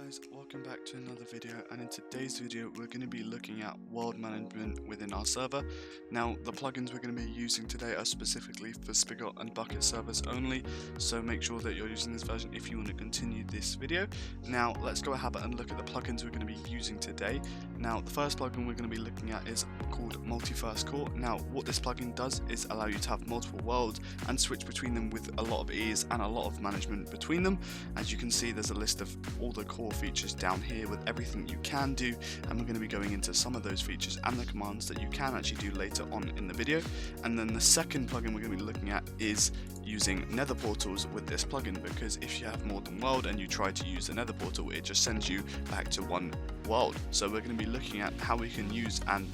guys, welcome back to another video, and in today's video we're going to be looking at world management within our server. Now the plugins we're going to be using today are specifically for Spigot and Bucket servers only, so make sure that you're using this version if you want to continue this video. Now let's go ahead and look at the plugins we're going to be using today. Now the first plugin we're going to be looking at is called Multiverse Core. Now what this plugin does is allow you to have multiple worlds and switch between them with a lot of ease and a lot of management between them. As you can see, there's a list of all the core features down here with everything you can do, and we're going to be going into some of those features and the commands that you can actually do later on in the video. And then the second plugin we're going to be looking at is using Nether Portals with this plugin, because if you have more than world and you try to use a Nether Portal, it just sends you back to one world. So we're going to be looking at how we can use and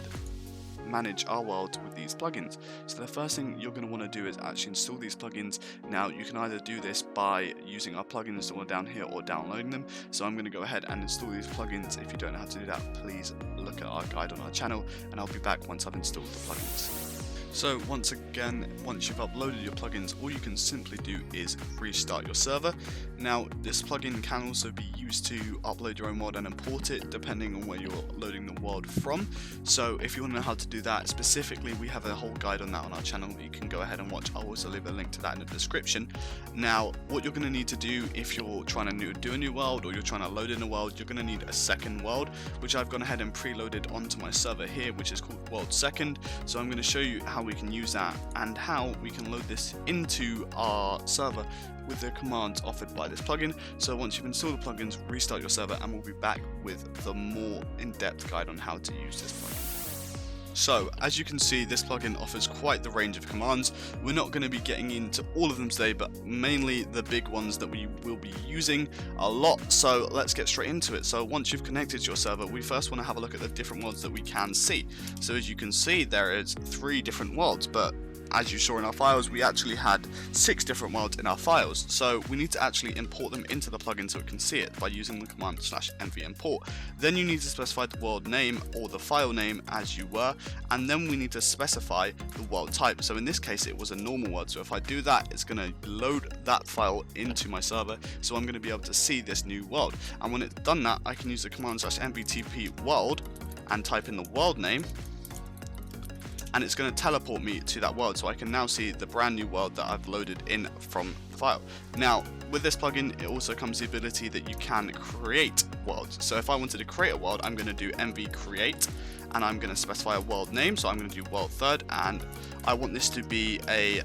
manage our world with these plugins. So the first thing you're going to want to do is actually install these plugins. Now you can either do this by using our plugin installer down here or downloading them. So I'm going to go ahead and install these plugins. If you don't know how to do that, please look at our guide on our channel, and I'll be back once I've installed the plugins. So once again, once you've uploaded your plugins, all you can simply do is restart your server. Now this plugin can also be used to upload your own world and import it depending on where you're loading the world from. So if you want to know how to do that specifically, we have a whole guide on that on our channel. You can go ahead and watch. I'll also leave a link to that in the description. Now what you're going to need to do if you're trying to do a new world or you're trying to load in a world, you're going to need a second world, which I've gone ahead and preloaded onto my server here, which is called World Second. So I'm going to show you how we can use that and how we can load this into our server with the commands offered by this plugin. So once you've installed the plugins, restart your server, and we'll be back with the more in-depth guide on how to use this plugin. So as you can see, this plugin offers quite the range of commands. We're not going to be getting into all of them today, but mainly the big ones that we will be using a lot. So let's get straight into it. So once you've connected to your server, we first want to have a look at the different worlds that we can see. So as you can see, there is 3 different worlds, but as you saw in our files, we actually had 6 different worlds in our files. So we need to actually import them into the plugin so it can see it by using the command /env import. Then you need to specify the world name or the file name as you were, and then we need to specify the world type. So in this case it was a normal world, so if I do that, it's going to load that file into my server, so I'm going to be able to see this new world. And when it's done that, I can use the command /mvtp world and type in the world name, and it's going to teleport me to that world, so I can now see the brand new world that I've loaded in from the file. Now with this plugin, it also comes the ability that you can create worlds. So if I wanted to create a world, I'm going to do mv create, and I'm going to specify a world name. So I'm going to do world third, and I want this to be a,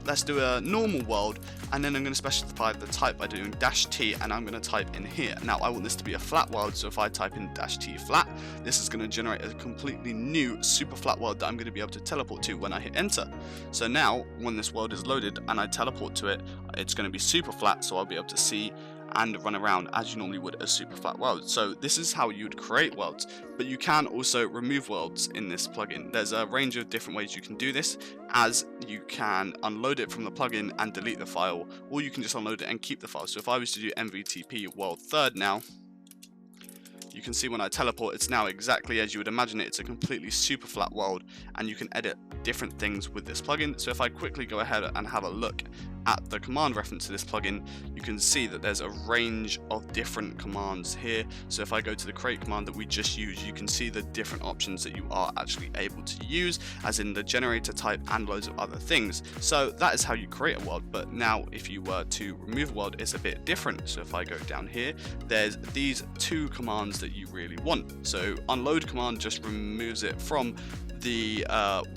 let's do a normal world, and then I'm going to specify the type by doing -t, and I'm going to type in here. Now I want this to be a flat world, so if I type in -t flat, this is going to generate a completely new super flat world that I'm going to be able to teleport to when I hit enter. So now when this world is loaded and I teleport to it, it's going to be super flat, so I'll be able to see and run around as you normally would a super flat world. So this is how you'd create worlds, but you can also remove worlds in this plugin. There's a range of different ways you can do this, as you can unload it from the plugin and delete the file, or you can just unload it and keep the file. So if I was to do mvtp world third now, you can see when I teleport, it's now exactly as you would imagine it. It's a completely super flat world, and you can edit different things with this plugin. So if I quickly go ahead and have a look at the command reference to this plugin, you can see that there's a range of different commands here. So if I go to the create command that we just used, you can see the different options that you are actually able to use, as in the generator type and loads of other things. So that is how you create a world. But now if you were to remove a world, it's a bit different. So if I go down here, there's these 2 commands that you really want. So unload command just removes it from the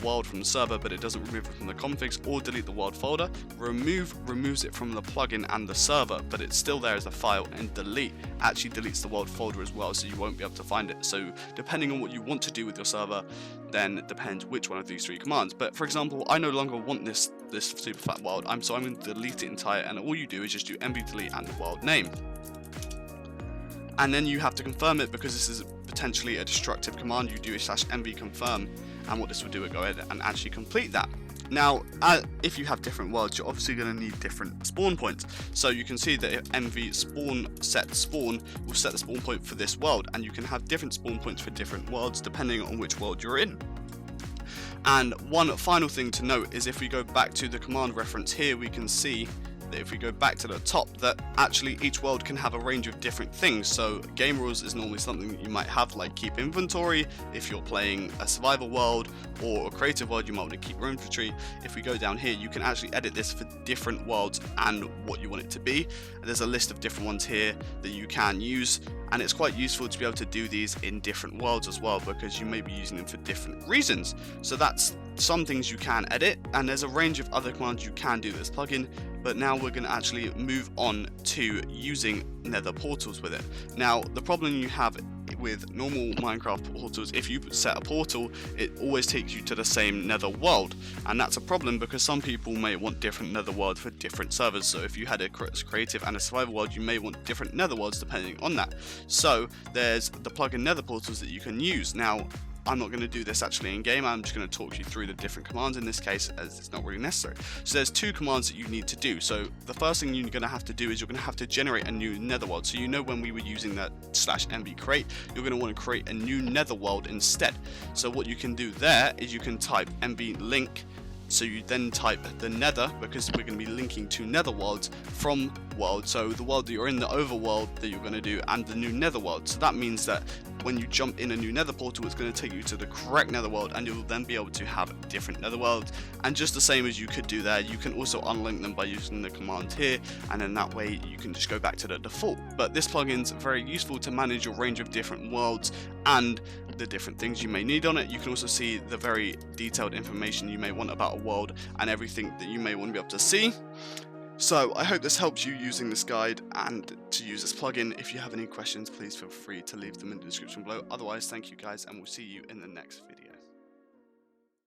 world from the server, but it doesn't remove it from the configs or delete the world folder. Remove removes it from the plugin and the server, but it's still there as a file, and delete actually deletes the world folder as well, so you won't be able to find it. So depending on what you want to do with your server, then it depends which one of these 3 commands. But for example, I no longer want this super flat world, so I'm going to delete it entire, and all you do is just do mv delete and the world name. And then you have to confirm it, because this is potentially a destructive command. You do a /mv confirm, and what this will do is go ahead and actually complete that. Now if you have different worlds, you're obviously going to need different spawn points. So you can see that if mv spawn set spawn will set the spawn point for this world, and you can have different spawn points for different worlds depending on which world you're in. And one final thing to note is if we go back to the command reference here, we can see that if we go back to the top, that actually each world can have a range of different things. So game rules is normally something that you might have, like keep inventory. If you're playing a survival world or a creative world, you might want to keep your inventory. If we go down here, you can actually edit this for different worlds and what you want it to be. And there's a list of different ones here that you can use, and it's quite useful to be able to do these in different worlds as well, because you may be using them for different reasons. So that's some things you can edit, and there's a range of other commands you can do this plugin. But now we're going to actually move on to using Nether Portals with it. Now, the problem you have with normal Minecraft portals, if you set a portal, it always takes you to the same Nether world, and that's a problem because some people may want different Nether worlds for different servers. So if you had a creative and a survival world, you may want different Nether worlds depending on that. So there's the plugin Nether Portals that you can use. Now, I'm not going to do this actually in game, I'm just going to talk you through the different commands in this case, as it's not really necessary. So there's two commands that you need to do. So the first thing you're going to have to do is you're going to have to generate a new nether world. So you know, when we were using that /mb create, you're going to want to create a new nether world instead. So what you can do there is you can type mb link. So you then type the nether, because we're going to be linking to nether worlds from world. So the world that you're in, the overworld that you're going to do, and the new nether world. So that means that when you jump in a new nether portal, it's going to take you to the correct nether world, and you'll then be able to have different nether worlds. And just the same as you could do there, you can also unlink them by using the command here, and then that way you can just go back to the default. But this plugin's very useful to manage your range of different worlds and the different things you may need on it. You can also see the very detailed information you may want about a world and everything that you may want to be able to see. So I hope this helps you using this guide and to use this plugin. If you have any questions, please feel free to leave them in the description below. Otherwise, thank you guys, and we'll see you in the next video.